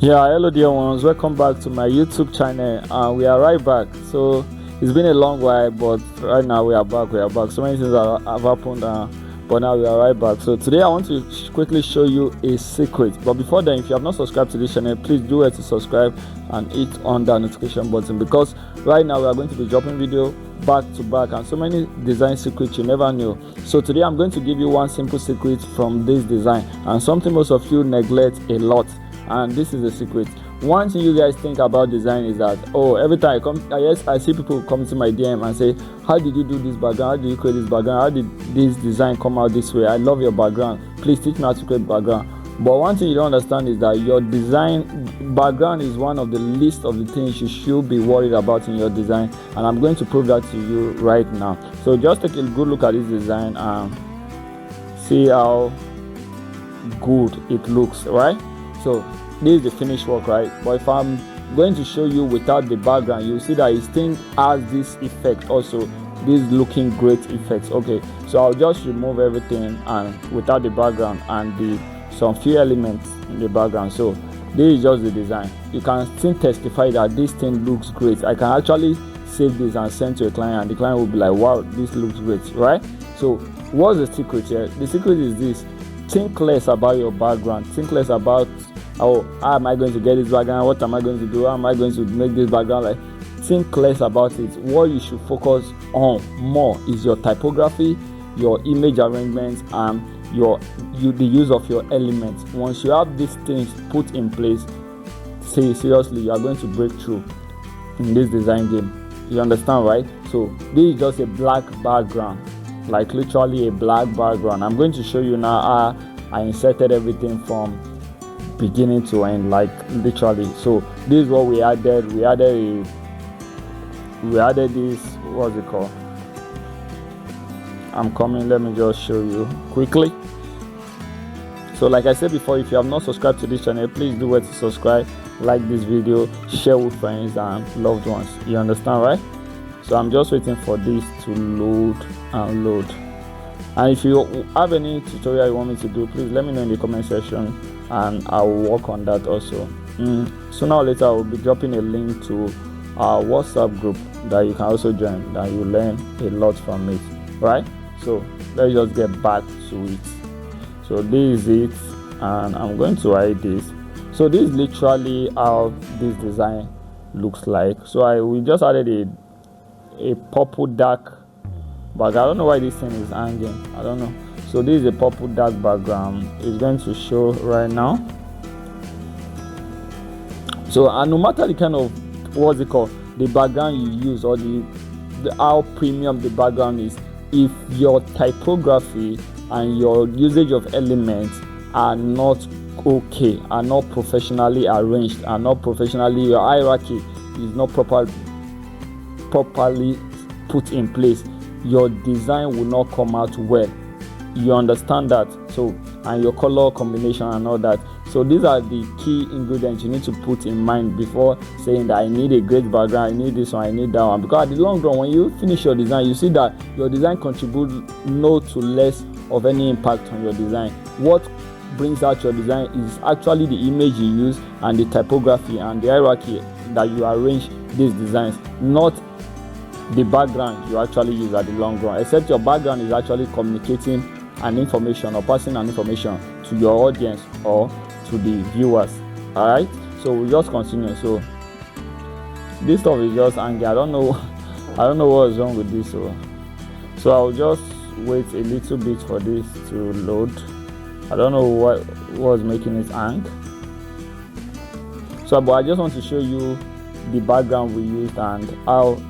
Yeah, hello dear ones, welcome back to my YouTube channel, and we are right back. So it's been a long while, but right now we are back. So many things have happened, but now we are right back. So today I want to quickly show you a secret, but before then, if you have not subscribed to this channel, please do it to subscribe and hit on that notification button, because right now we are going to be dropping video back to back, and so many design secrets you never knew. So today I'm going to give you one simple secret from this design, and something most of you neglect a lot. And this is the secret. One thing you guys think about design is that, oh, every time I see people come to my DM and say, how did you do this background? How did you create this background? How did this design come out this way? I love your background. Please teach me how to create background. But one thing you don't understand is that your design background is one of the least of the things you should be worried about in your design. And I'm going to prove that to you right now. So just take a good look at this design and see how good it looks, right? So this is the finished work, right? But if I'm going to show you without the background, you see that it still has this effect also, this looking great effects. Okay, so I'll just remove everything and without the background and some few elements in the background. So this is just the design. You can still testify that this thing looks great. I can actually save this and send to a client, and the client will be like, wow, this looks great, right? So what's the secret here? The secret is this: think less about your background, think less about, oh, how am I going to get this background, what am I going to do, how am I going to make this background. Like, think less about it. What you should focus on more is your typography, your image arrangements, and the use of your elements. Once you have these things put in place, say seriously, you are going to break through in this design game. You understand, right? So this is just a black background, like literally a black background. I'm going to show you now how I inserted everything from beginning to end, like literally. So this is what we added. We added this, what's it called? I'm coming, let me just show you quickly. So like I said before, if you have not subscribed to this channel, please do it to subscribe, like this video, share with friends and loved ones. You understand, right? So I'm just waiting for this to load and load. And if you have any tutorial you want me to do, please let me know in the comment section, and I will work on that also. Sooner or later I will be dropping a link to our WhatsApp group that you can also join, that you learn a lot from it, right? So let's just get back to it. So this is it, and I'm going to hide this. So this is literally how this design looks like. So we just added a purple dark background. I don't know why this thing is hanging, I don't know. So this is a purple dark background. It's going to show right now. So, and no matter the kind of, what's it called, the background you use, or the how premium the background is, if your typography and your usage of elements are not okay, are not professionally arranged, are not professionally, your hierarchy is not properly put in place, your design will not come out well. You understand that? So, and your color combination and all that. So these are the key ingredients you need to put in mind before saying that I need a great background, I need this one, I need that one. Because at the long run, when you finish your design, you see that your design contributes no to less of any impact on your design. What brings out your design is actually the image you use and the typography and the hierarchy that you arrange these designs, not the background you actually use at the long run, except your background is actually communicating an information or passing an information to your audience or to the viewers. All right, so we'll just continue. So this stuff is just angry. I don't know what's wrong with this. So I'll just wait a little bit for this to load. I don't know what was making it hang. So, but I just want to show you the background we used and how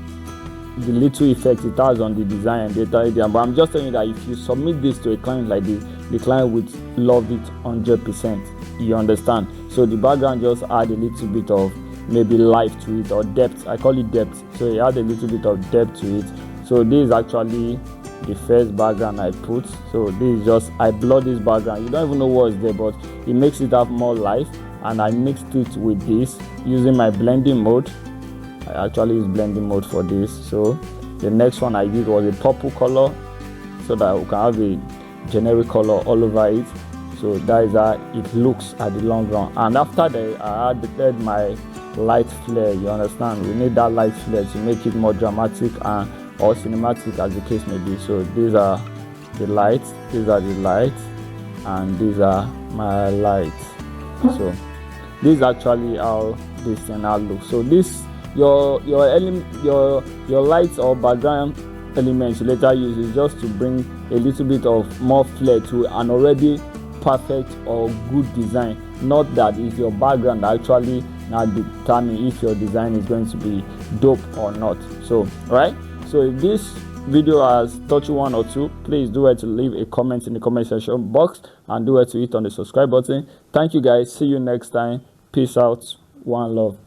the little effect it has on the design and data idea. But I'm just telling you that if you submit this to a client like this, the client would love it 100%. You understand? So the background just add a little bit of maybe life to it, or depth. I call it depth. So it add a little bit of depth to it. So this is actually the first background I put. So this is just, I blur this background. You don't even know what's there, but it makes it have more life. And I mixed it with this using my blending mode. I actually use blending mode for this. So the next one I used was a purple color, so that we can have a generic color all over it. So that is how it looks at the long run. And after that, I added my light flare. You understand, we need that light flare to make it more dramatic and or cinematic, as the case may be. So these are the lights, and these are my lights. So this is actually how this thing now looks. So this your lights or background elements you later use is just to bring a little bit of more flair to an already perfect or good design. Not that it's your background that actually now determine if your design is going to be dope or not. So right, so if this video has taught you one or two, please do it to leave a comment in the comment section box, and do it to hit on the subscribe button. Thank you guys, see you next time, peace out, one love.